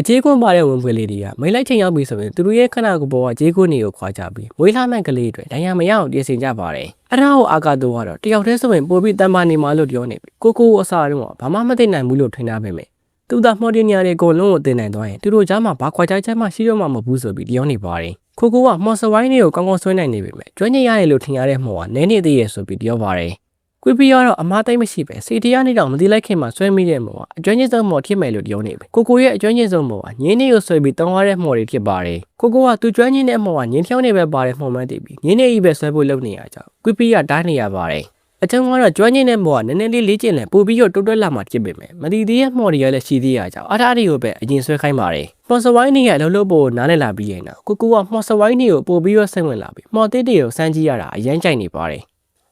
ကြေးကွန်းပါတဲ့ဝင်ဖွေလေးတွေကမိလိုက်ချိန်ရောက်ပြီဆိုရင်သူတို့ရဲ့ခဏကိုပေါ်ကကြေးကွန်းတွေကိုခွာကြပြီးမွေးလာမဲ့ကလေးတွေဒဏ်ရာမရအောင်ပြင်ဆင်ကြပါတယ်။အဲ့ဒါကိုအာကာတိုကတော့တယောက်တည်းဆိုရင်ပို့ပြီးတန်ပါနေမှာလို့ပြောနေပြီ။ကိုအစားတော့ဘာမှမသိနိုင်ဘူးလို့ထင်တာပဲမယ်။သူသာမော်တင်ညာတွေကိုလုံးကိုတင်နိုင်သွားရင်သူတို့ကြားမှာဘာခွာခြားချက်မှရှိတော့မှမဟုတ်ဘူးဆိုပြီးပြောနေပါတယ်။ကိုကမော်စဝိုင်းတွေကိုကောင်းကောင်းဆွဲနိုင်နေပြီပဲ။ကျွမ်းကျင်ရတယ်လို့ထင်ရတဲ့မော်ကနည်းနေသေးရဲ့ဆိုပြီးပြောပါတယ်။ကွေပီကတော့အမားသိမ့်မရှိပဲစီတရားနေတော့မသိလိုက်ခင်မှာဆွဲမိတဲ့မော်ကအကျွမ်းကျင်ဆုံးမော်ဖြစ်မယ်လို့ပြောနေပြီကိုရဲ့အကျွမ်းကျင်ဆုံးမော်ကငင်းနေကိုဆွဲပြီးတောင်းရတဲ့မော်တွေဖြစ်ပါတယ်ကိုကသူကျွမ်းကျင်တဲ့မော်ကငင်းဖြောင်းနေပဲပါတယ်မှော်မှန်းတည်ပြီးငင်းနေကြီးပဲဆွဲဖို့လုပ်နေရကြောင်းကွေပီကတားနေရပါတယ်အကျုံးကတော့ကျွမ်းကျင်တဲ့မော်ကနည်းနည်းလေးလေ့ကျင့်လဲပို့ပြီးတော့တိုးတက်လာမှဖြစ်ပေမဲ့မသိသေးတဲ့မော်တွေကလည်းရှိသေးရကြောင်းအားထားတွေကိုပဲအရင်ဆွဲခိုင်းပါတယ်မော်စဝိုင်းနေရဲ့လှုပ်လှုပ်ပေါ်နားလည်လာပြီးရင်တော့ကိုကမော်စဝိုင်းနေကိုပို့ပြီးတော့စိတ်ဝင်လာပြီးမော်တစ်တွေကိုစမ်းကြည့်ရတာအရင်ကြိုက်နေပါတယ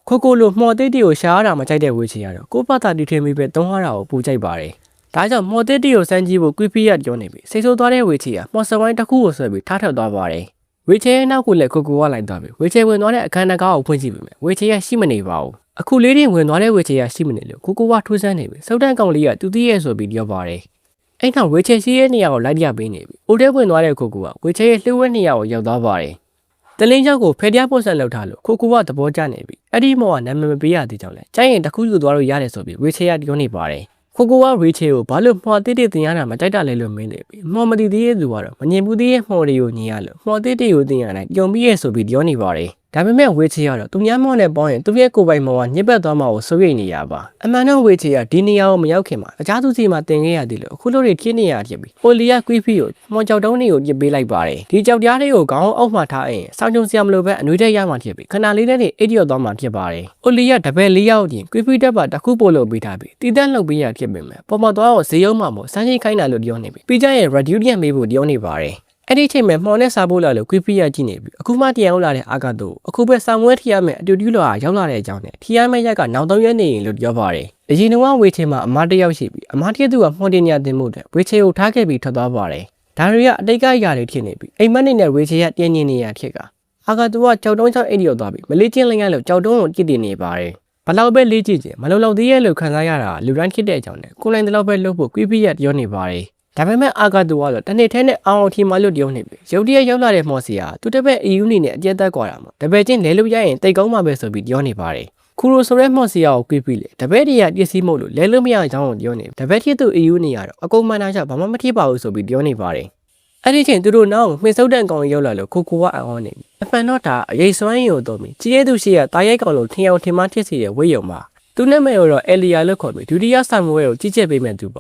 ်ကိုလိုမော်တစ်တွေကိုရှားရတာမကြိုက်တဲ့ဝေချီရတော့ကိုပတ်တာတီထွင်ပြီးပဲသုံးရတာကိုပူကြိုက်ပါတယ်ဒါကြောင့်မော်တစ်တွေကိုစမ်းကြည့်ဖို့ကွီပီရပြောနေပြီစိတ်ဆိုးသွားတဲ့ဝေချီကမော်စဝိုင်းတစ်ခုကိုဆွဲပြီးထားထွက်သွားပါတယ်ဝေချီရဲ့နောက်ကိုလည်းကိုကလိုက်သွားပြီဝေချီဝင်သွားတဲ့အခန်းတကားကိုဖွင့်ကြည့်ပြီဝေချီကရှိမနေပါဘူးအခုလေးတင်ဝင်သွားတဲ့ဝေချီကရှိမနေလို့ကိုထူးဆန်းနေပြီစုပ်တန်းကောင်လေးကသူတည်းရဲ့ဆိုပြီးပြောပါတယ်အဲ့နောက်ဝေချီရှိရဲ့နေရာကိုလိုက်ပြပေးနေပြီအိုတဲဝင်သွားတဲ့ကိုကဝေချီရဲ့လှိုးဝဲနေရာကိုရောက်သွားပါတယ်တလင်းချောက်ကိုဖယ်ပြပို့ဆက်လောက်ထားလို့ကိုကသဘောကျနေပြီအဲ့ဒီမော်ကနာမည်မပေးရသေးကြောင်းလဲကျိုင်းရင်တစ်ခုယူသွားလို့ရတယ်ဆိုပြီးဝေချေရပြောနေပါတယ်ကိုဝေချေကိုဘာလို့မှော်တစ်တင်ရတာမကြိုက်တာလဲလို့မင်းနေပြီမှော်မတည်သေးရဲ့သူကတော့မငြင်ဘူးသေးရဲ့မှော်တွေကိုညင်ရလို့မှော်တစ်ကိုတင်ရတိုင်းကြုံပြီးရဲ့ဆိုပြီးပြောနေပါတယ်ဒါပေမဲ့ဝေချေကတော့သူများမော်နဲ့ပေါင်းရင်သူရဲ့ကိုပိုင်မော်ကညစ်ပတ်သွားမှာကိုစိုးရိမ်နေရပါအမှန်တော့ဝေချေကဒီနေရာကိုမရောက်ခင်မှာအချားသူစီမှာတင်ခဲ့ရသေးလို့အခုလို့တွေဖြစ်နေရဖြစ်ပြီးပိုလီယာကွီဖီကိုမော်ကြောက်တုံးတွေကိုပြစ်ပေးလိုက်ပါတယ်ဒီကြောက်တရားတွေကိုခေါင်းအောက်မှာထားရင်စောင်းကြုံစရာမလိုပဲအနှွေးတက်ရမှဖြစ်ပြီးခဏလေးနဲ့အိတ်ရော့သွားမှဖြစ်ပါတယ်အိုလီယာတပည့်၄ယောက်ချင်းကွီဖီတက်ပါတစ်ခုပို့လို့ပေးထားပြီးတီးတန့်လှုပ်ပေးရဖြစ်ပေမဲ့ပေါ်မသွားတော့ဈေးရုံးမှာမို့စမ်းချင်းခိုင်းတာလို့ပြောနေပြီပြီးကြရဲ့ Radiant မေးဖို့ပြောနေပါတယ်အဲ့ဒီချိန်မှာမှော်နဲ့စားဖို့လာလို့ကွီပီရကြည့်နေပြီအခုမှတရားရောက်လာတဲ့အာကာတိုအခုပဲဆောင်းဝဲထီရမယ်အတူတူလာရောက်လာတဲ့အကြောင်းနဲ့ထီရမယ်ရက်ကနောက်3ရက်နေရင်လို့ပြောပါတယ်အရင်ကဝေချေမှာအမတယောက်ရှိပြီအမတရသူကမှော်တင်ညာတင်မှုတဲ့ဝေချေကိုထားခဲ့ပြီးထွက်သွားပါတယ်ဒါတွေကအတိတ်ကအရာတွေဖြစ်နေပြီအိမ်မက်နဲ့ဝေချေရတင်းညင်နေရဖြစ်ကအာကာတိုကကြောက်တုံးချောင်းအိတ်ရောက်သွားပြီမလေးချင်းလင်းရလို့ကြောက်တုံးကိုကြည့်တင်နေပါတယ်ဘလောက်ပဲလေးကြည့်ချင်မလုံလောက်သေးရဲ့လို့ခံစားရတာလူတိုင်းဖြစ်တဲ့အကြောင်းနဲ့ကိုလိုင်းတလောက်ပဲလုပ်ဖို့ကွီပီရပြောနေပါတယ်ဒါပေမဲ့အာကာတိုကတော့တနေ့ထဲနဲ့အောင်ထီမှလို့ပြောနေပြီရုတ်တရက်ရောက်လာတဲ့မော်စီယာသူတပည့်အယူနေနဲ့အကျက်သက်ကွာတာမှာတပည့်ချင်းလဲလို့ရရင်တိတ်ကောင်းမှာပဲဆိုပြီးပြောနေပါတယ်ခူရိုဆိုတဲ့မော်စီယာကိုကွေးပြီးလေတပည့်တွေကပစ္စည်းမို့လို့လဲလို့မရအောင်ကြောင်းကိုပြောနေတပည့်ဖြစ်သူအယူနေရတော့အကုန်မှန်တာကြောင့်ဘာမှမထိပါဘူးဆိုပြီးပြောနေပါတယ်အဲ့ဒီချိန်သူတို့နောက်မှစုပ်တန်ကောင်ရောက်လာလို့ကိုကအံ့ဩနေပြီအဖန်တော့ဒါအရေးစွမ်းရင်ကိုတော့ပြီကြီးရဲသူရှိရတာရိုက်ကောင်လို့ထင်အောင်ထင်မှထစ်စီတဲ့ဝိယုံမှာသူနဲ့မဲ့တော့အယ်လီယာလို့ခေါ်ပြီးဒုတိယဆာမွဲကိုကြီးချက်ပေးမဲ့သူပ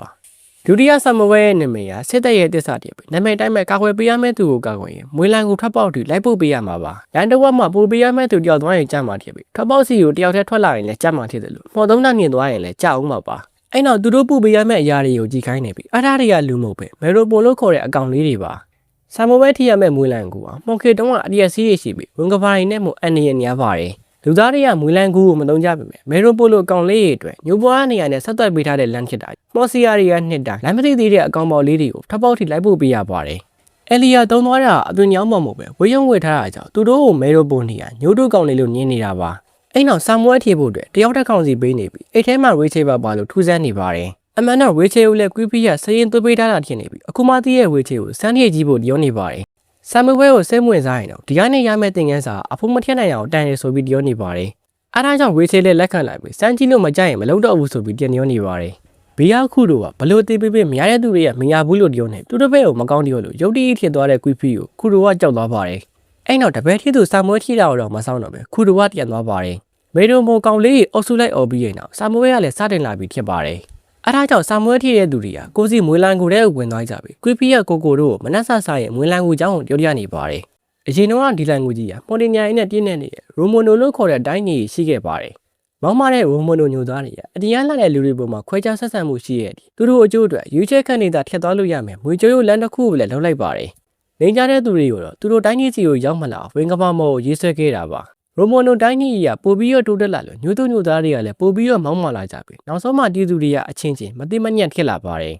ါဒုတိယဆာမဝဲရဲ့နာမည်ကစစ်တပ်ရဲ့တစ္ဆာတည်းပဲနာမည်တိုင်းပဲကာကွယ်ပေးရမယ့်သူကိုကာကွယ်ရင်မွေးလန်းကိုထွက်ပေါက်ထိလိုက်ပို့ပေးရမှာပါရန်တဝက်မှာပို့ပေးရမယ့်သူတယောက်သွားရင်ကြမှာဖြစ်ပြီထွက်ပေါက်စီကိုတယောက်တည်းထွက်လာရင်လည်းကြမှာဖြစ်တယ်လို့မော်သုံးတာမြင်သွားရင်လည်းကြအောင်မှာပါအဲ့နောက်သူတို့ပို့ပေးရမယ့်အရာတွေကိုကြည့်ခိုင်းနေပြီအားထားတွေကလူမဟုတ်ပဲမေရိုပိုလို့ခေါ်တဲ့အကောင်လေးတွေပါဆာမဝဲထိရမယ့်မွေးလန်းကိုမော်ခေတုံးကအဒီယက်စီးတွေရှိပြီဝင်ကဘာတွေနဲ့မို့အန်နီရများပါတယ်လူသားတွေကမွေးလန်းကူကိုမသုံးကြပါနဲ့မေရိုပိုလိုအကောင်လေးတွေအတွက်ညိုပွားနေရတဲ့ဆက်သွယ်ပေးထားတဲ့လမ်းဖြစ်တာမော်စီယာတွေကနှစ်တိုင်းလမ်းမသိသေးတဲ့အကောင်ပေါ်လေးတွေကိုထပ်ပေါက်ထိလိုက်ပို့ပေးရပါတယ်အလီယာသုံးသွားတာအသွင်ညောင်းမှမဟုတ်ပဲဝေယုံဝေထားတာကြောင့်သူတို့ကိုမေရိုပိုနေရညိုတို့ကောင်လေးလို့ညင်းနေတာပါအဲ့နောက်ဆာမွဲထည့်ဖို့အတွက်တယောက်တစ်ကောင်စီပေးနေပြီအဲ့ထဲမှာဝေချေပါလို့ထူးဆန်းနေပါတယ်အမှန်တော့ဝေချေကိုလည်းကွီပီရစရင်သွေးပေးထားတာဖြစ်နေပြီအခုမှသိရဲ့ဝေချေကိုစမ်းထည့်ကြည့်ဖို့ပြောနေပါတယ်ဆာမွဲကိုစိတ်ဝင်စားရင်တော့ဒီကနေ့ရမယ့်သင်ခန်းစာအဖို့မထက်နိုင်အောင်တန်ရဆိုပြီးပြောနေပါတယ်အားဒါကြောင့်ဝေချေလည်းလက်ခံလိုက်ပြီစမ်းကြည့်လို့မကြိုက်ရင်မလုပ်တော့ဘူးဆိုပြီးပြန်ပြောနေပါတယ်ဘေးရောက်ခုတို့ကဘလို့တေးပေးမရတဲ့သူတွေကမရဘူးလို့ပြောနေသူတစ်ဖက်ကိုမကောင်းပြောလို့ရုတ်တရက်ဖြစ်သွားတဲ့ကွီဖီကိုခုတို့ကကြောက်သွားပါတယ်အဲ့နောက်တပည့်ထီသူဆာမွဲထီတာတော့မဆောင်တော့ပဲခုတို့ကပြန်သွားပါတယ်မေဒုံမိုကောင်လေးအုပ်စုလိုက်អော်ပြီးရင်တော့ဆာမွဲကလည်းစတင်လာပြီးဖြစ်ပါတယ်အားဒါကြောင့်ဆာမွဲထီတဲ့သူတွေကကိုစီမွေးလန်းကိုတဲ့ဝင်သွားကြပြီကွီဖီကကိုတို့ကိုမနှက်ဆဆရဲ့မွေးလန်းကိုเจ้าကိုပြောရနေပါတယ်အရင်တော့ဒီလန်ကိုကြီးကပေါ်တင်ညာရင်းနဲ့ပြင်းနေတယ်ရိုမိုနိုလို့ခေါ်တဲ့အတိုင်းကြီးရှိခဲ့ပါတယ်မောင်းမတဲ့ရိုမိုနိုညိုသားတွေကအတရားလှတဲ့လူတွေပေါ်မှာခွဲခြားဆက်ဆံမှုရှိရဲ့သူတို့အကျိုးအတွက်ရွေးချယ်ခန့်နေတာထက်သွားလို့ရမယ်မွေကျိုးရိုးလမ်းတစ်ခုကိုလည်းလှုပ်လိုက်ပါတယ်နေကြတဲ့သူတွေကိုတော့သူတို့တိုင်းကြီးစီကိုရောက်မလာဝင်ကပမောကိုရေးဆွဲခဲ့တာပါရိုမိုနိုတိုင်းကြီးကပို့ပြီးတော့တိုးတက်လာလို့ညိုသူညိုသားတွေကလည်းပို့ပြီးတော့မောင်းမလာကြပြီနောက်ဆုံးမှတီးသူတွေကအချင်းချင်းမတိမညက်ဖြစ်လာပါတယ်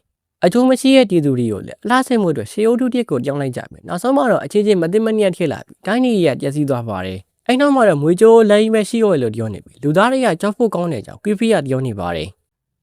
အကျိုးမရှိတဲ့တီးသူတွေကိုလည်းအလားစိတ်မှုအတွက်ရှေးအုပ်ထုတစ်ကိုကြောင်းလိုက်ကြပြီနောက်ဆုံးမှတော့အချင်းချင်းမတိမညက်ဖြစ်လာပြီတိုင်းကြီးကပျက်စီးသွားပါတယ်အဲ့နောက်မှာတော့မွေကျိုးလက်ရှိမရှိရောလို့ပြောနေပြီလူသားတွေကကြောက်ဖို့ကောင်းတဲ့ကြောင့်ကွီဖီကပြောနေပါတယ်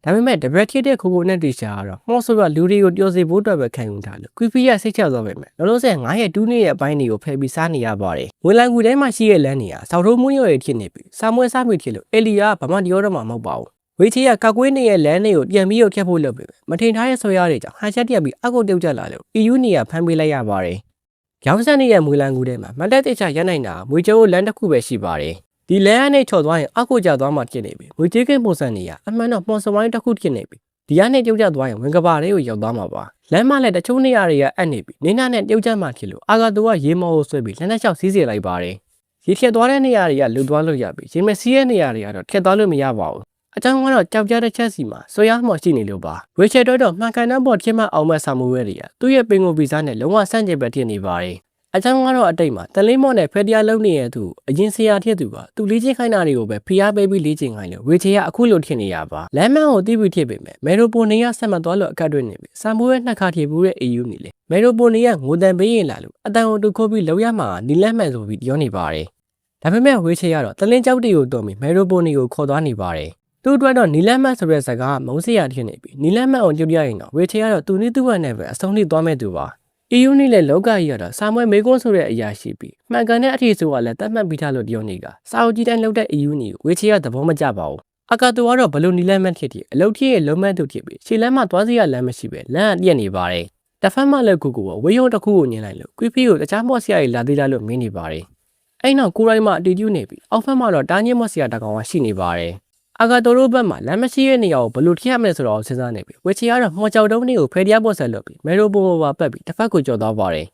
ဒါပေမဲ့တပတ်ဖြစ်တဲ့ခိုနဲ့တီရှာကတော့မော့ဆိုကလူတွေကိုပြောစီဖို့အတွက်ပဲခံယူထားလို့ကွီဖီကစိတ်ချသွားပေမဲ့လောလောဆယ်9ရက်2နှစ်ရဲ့အပိုင်းတွေကိုဖယ်ပြီးစားနေရပါတယ်။ဝင်လန်ကူထဲမှာရှိတဲ့လမ်းတွေကစောက်ထိုးမှုရော်ရဖြစ်နေပြီးစာမွေးစားမိဖြစ်လို့အေလီယာကဘာမှပြောတော့မှမဟုတ်ပါဘူး။ဝေချီကကောက်ကွေးနေရဲ့လမ်းတွေကိုပြန်ပြီးဖြတ်ဖို့လုပ်ပေမဲ့မထင်ထားတဲ့ဆွဲရတွေကြောင့်ဟန်ချက်တက်ပြီးအကုတ်ပြုတ်ကျလာလို့ EU နေကဖမ်းပေးလိုက်ရပါတယ်။ရောင်းစက်နေတဲ့မွေလန်ကူထဲမှာမတက်တိတ်ချရနိုင်တာမွေကျိုးလမ်းတစ်ခုပဲရှိပါတယ်။ဒီလမ်းနဲ့ချော်သွားရင်အကုတ်ကျသွားမှဖြစ်နေပြီ။မွေကြီးကိန်းပုံစံနေရအမှန်တော့မှော်စဝိုင်းတစ်ခုဖြစ်နေပြီ။ဒီကနေပြုတ်ကျသွားရင်ဝင်ကဘာတွေကိုရောက်သွားမှာပါလမ်းမလည်းတချို့နေရာတွေကအပ်နေပြီနေနာနဲ့ပြုတ်ကျမှဖြစ်လို့အာဂါတိုကရေမော်ကိုဆွဲပြီးလက်နဲ့လျှောက်စီးစီလိုက်ပါတယ်ရေဖြတ်သွားတဲ့နေရာတွေကလူသွားလို့ရပြီရေမစီးရဲ့နေရာတွေကတော့ထက်သွားလို့မရပါဘူးအကြောင်းကတော့ကြောက်ကြတဲ့ချက်စီမှာဆွဲရမှရှိနေလို့ပါဝေချယ်တော့မှန်ကန်တဲ့ပေါ်ဖြစ်မှအောင်မဲ့ဆာမူဝဲတွေကသူ့ရဲ့ပင်ကိုဗီဇာနဲ့လုံးဝဆန့်ကျင်ဘက်ဖြစ်နေပါတယ်အကြောင်းကတော့အတိတ်မှာတလေးမော့နဲ့ဖက်တရားလုံးနေတဲ့သူအရင်ဆရာဖြစ်သူကသူလေ့ကျင့်ခိုင်းတာတွေကိုပဲဖိအားပေးပြီးလေ့ကျင့်ခိုင်းလို့ဝေချေကအခုလိုထင်နေရပါလမ်းမကိုတီးပြီးဖြစ်ပေမဲ့မေရိုပိုနီယာဆက်မသွားလို့အကတ်တွင်းနေပြီဆမ်မိုးရဲ့နှစ်ခါထည့်ဘူးတဲ့ EU နေလေမေရိုပိုနီယာငိုတန်ပေးရင်လာလို့အတန်ကိုတူခိုးပြီးလောက်ရမှာနီလက်မှန်ဆိုပြီးပြောနေပါတယ်ဒါပေမဲ့ဝေချေကတော့တလင်းကြောက်တီကိုတော့ပြီးမေရိုပိုနီကိုခေါ်သွားနေပါတယ်သူ့အတွက်တော့နီလက်မှန်ဆိုတဲ့စကားမုန်းစရာဖြစ်နေပြီနီလက်မှန်အောင်ကြည့်ပြရင်တော့ဝေချေကတော့သူနဲ့သူ့ဘက်နဲ့ပဲအဆုံးထိသွားမဲ့သူပါEU နဲ့လည်းလောကကြီးရတော့စာမွေးမေကွန်းဆိုတဲ့အရာရှိပြီးမှန်ကန်တဲ့အထည်ဆိုတာလည်းတတ်မှတ်ပြီးထားလို့ပြောနေတာစာအုပ်ကြီးတိုင်းလောက်တဲ့ EU နေကိုဝေချေရသဘောမကျပါဘူးအကာတူကတော့ဘလို့နီလမ်းမဖြစ်ဖြစ်အလုပ်ကြီးရဲ့လုံးမသူဖြစ်ပြီးရှေ့လမ်းမှာသွားစီရလမ်းမရှိပဲလမ်းကပြက်နေပါတယ်တစ်ဖက်မှလည်းကိုဝေယုံတစ်ခုကိုညင်လိုက်လို့ကွီဖီကိုတခြားမော့ဆရာကြီးလာသေးလားလို့မင်းနေပါတယ်အဲ့နောက်ကိုရိုင်းမှအတီးကျူးနေပြီးအောက်ဖက်မှာတော့တားညင်းမော့ဆရာတကောင်ကရှိနေပါတယ်အာဂါတိုရိုဘက်မှာလမ်းမရှိတဲ့နေရာကိုဘလို့ထည့်ရမလဲဆိုတော့စဉ်းစားနေပြီဝေချီကတော့မော်ကြောက်တုံးတွေကိုဖယ်တရားပေါ်ဆက်လုပ်ပြီးမေရိုပိုပါပတ်ပြီးတစ်ဖက်ကိုကြော်သွားပါတယ်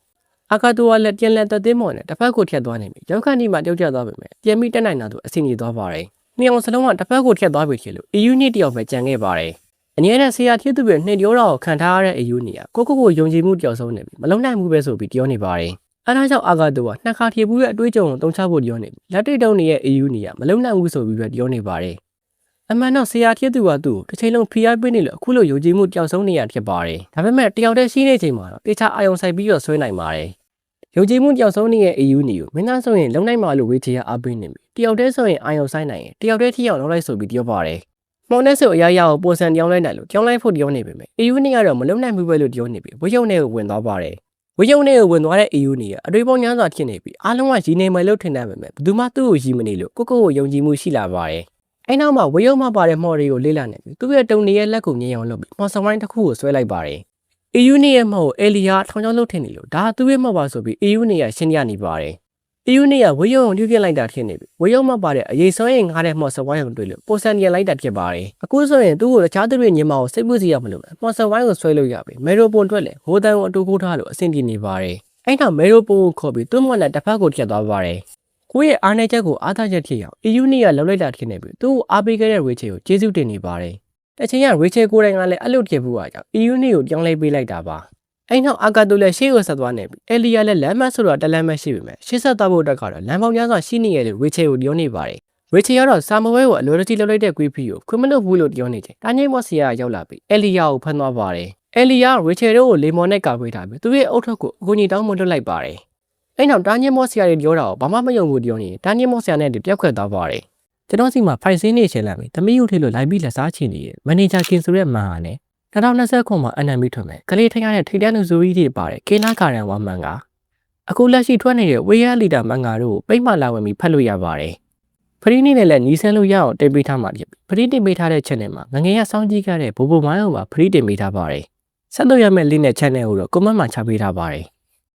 အာဂါတိုကလည်းပြန်လက်သက်သိမ်းမော်နဲ့တစ်ဖက်ကိုထည့်သွားနေပြီရောက်ခန့်ဒီမှာတောက်ကျသွားပြီမဲ့ပြန်ပြီးတက်နိုင်တာသူအဆင်ပြေသွားပါတယ်နှစ်အောင်စလုံးကတစ်ဖက်ကိုထည့်သွားပြီဖြစ်လို့ EU နှစ်တယောက်ပဲကြံခဲ့ပါတယ်အငြင်းနဲ့ဆရာဖြစ်သူရဲ့နှစ်ပြောတာကိုခံထားရတဲ့ EU နေရကိုယုံကြည်မှုပျောက်ဆုံးနေပြီမလုံနိုင်ဘူးပဲဆိုပြီးပြောနေပါတယ်အဲဒါကြောင့်အာဂါတိုကနှစ်ခါထည့်ဘူးရဲ့အတွေးကြုံကိုတုံချဖို့ပြောနေပြီလက်တွေ့တုံးနေတဲ့ EU နေရမလုံနိုင်ဘူးဆိုပြီးပဲပြောနေပါတယ်အမှန်တော့ဆရာဖြစ်သူကသူ့ကိုတစ်ချိန်လုံးဖိအားပေးနေလို့အခုလိုယုံကြည်မှုပျောက်ဆုံးနေရဖြစ်ပါတယ်ဒါပေမဲ့တယောက်တည်းရှိနေချိန်မှာတော့တေချာအာယုံဆိုင်ပြီးတော့ဆွဲနိုင်ပါတယ်ယုံကြည်မှုပျောက်ဆုံးနေတဲ့ EU နေကိုမင်းသားဆိုရင်လုံနိုင်မှာလို့ဝေချေရအားပေးနေပြီတယောက်တည်းဆိုရင်အာယုံဆိုင်နိုင်ရင်တယောက်တည်းထိရောက်လောက်လိုက်ဆိုပြီးပြောပါတယ်မောင်နဲ့ဆိုအရာရာကိုပုံစံပြောင်းလိုက်နိုင်လို့ကြောင်းလိုက်ဖို့ပြောနေပေမဲ့ EU နေကတော့မလုံနိုင်ဘူးပဲလို့ပြောနေပြီဝေယုံနေကိုဝင်သွားပါတယ်ဝေယုံနေကိုဝင်သွားတဲ့ EU နေကအတွေ့အပေါင်းများစွာဖြစ်နေပြီအားလုံးကရည်နေမယ်လို့ထင်တယ်ပေမဲ့ဘယ်သူမှသူ့ကိုရည်မနေလို့ကိုယုံကြည်မှုရှိလာပါတယ်အဲ့နောက်မှာဝေယုံမှာပါတဲ့မော်တွေကိုလေးလာနေပြီသူ့ရဲ့တုံနေရဲ့လက်ကိုမြင်အောင်လုပ်ပြီးမော်စဝိုင်းတစ်ခုကိုဆွဲလိုက်ပါတယ် EU နေရဲ့မော်ကိုအေလီယာထောင်ချောင်းလုပ်ထင်နေလို့ဒါသူ့ရဲ့မော်ပါဆိုပြီး EU နေရရှင်းရနေပါတယ် EU နေရဝေယုံကိုပြုတ်ပြလိုက်တာထင်နေပြီဝေယုံမှာပါတဲ့အရေးဆုံးရင်ငားတဲ့မော်စဝိုင်းကိုတွေ့လို့ပိုစံပြန်လိုက်တာဖြစ်ပါတယ်အခုဆိုရင်သူ့ကိုတခြားသူတွေညင်မအောင်စိတ်ပူစီရမလို့မော်စဝိုင်းကိုဆွဲလို့ရပြီမေရိုပွန်အတွက်လည်းဟိုတန်ကိုအတူခိုးထားလို့အဆင်ပြေနေပါတယ်အဲ့နောက်မေရိုပွန်ကိုခေါ်ပြီးသူ့မော်နဲ့တစ်ဖက်ကိုဖြတ်သွားပါတယ်ကိုယ့်ရဲ့အားနည်းချက်ကိုအားထားချက်ဖြစ်အောင် EU နေရလောက်လိုက်တာထင်နေပြီသူ့ကိုအားပေးခဲ့တဲ့ဝေချေကိုကျေးဇူးတင်နေပါတယ်တချင်ကဝေချေကိုယ်တိုင်ကလည်းအလုပ်ထည့်ဖို့အားကြောင့် EU နေကိုပြောင်းလဲပေးလိုက်တာပါအဲ့နောက်အာဂါတိုလည်းရှေ့ကိုဆက်သွားနေပြီအေလီယာလည်းလမ်းမဆိုတော့တလမ်းမရှိပြီမဲ့ရှေ့ဆက်သွားဖို့အတွက်ကတော့လမ်းပေါင်းများစွာရှိနေရလို့ဝေချေကိုပြောနေပါတယ်ဝေချေကတော့စာမဝဲကိုအလိုတကြီးလောက်လိုက်တဲ့ကွီဖီကိုခွင့်မလွတ်ဘူးလို့ပြောနေတယ်တာညိမော့ဆီယာရောက်လာပြီအေလီယာကိုဖမ်းသွားပါတယ်အေလီယာဝေချေတို့ကိုလေမော်နဲ့ကာကွယ်ထားပြီးသူ့ရဲ့အုတ်ထုတ်ကိုအကူကြီးတောင်းမလွတ်လိုက်ပါတယ်အဲ့နောက်တာညိမော့ဆီယာတွေပြောတာကိုဘာမှမယုံဘူးပြောနေတာညိမော့ဆီယာနဲ့ပြက်ခွက်သွားပါတယ်ကျွန်တော်စီမှာဖိုင်စင်းနေချင်လာပြီသမီးရုပ်ထိလို့လိုက်ပြီးလက်စားချင်နေတယ်မန်နေဂျာကင်ဆိုတဲ့မန်ဟာနဲ့2020ခုမှာအနံပြီးထွက်မယ်ကလေးထိုင်ရတဲ့ထိပ်တန်းလူဆိုကြီးတွေပါတယ်ကေနာကာရန်ဝါမန်ကအခုလက်ရှိထွက်နေတဲ့ဝေးရလီတာမန်ကာတို့ပိတ်မှလာဝင်ပြီးဖတ်လို့ရပါတယ်ဖရီနေနဲ့လည်းညီဆန်းလို့ရအောင်တင်ပေးထားမှာဖြစ်ပြီးဖရီတင်ပေးထားတဲ့ channel မှာငငယ်ရစောင်းကြည့်ကြတဲ့ဘိုဘိုမိုင်းကိုပါဖရီတင်ပေးထားပါတယ်ဆက်လို့ရမယ့် link နဲ့ channel ကိုတော့ comment မှာချပေးထားပါတယ်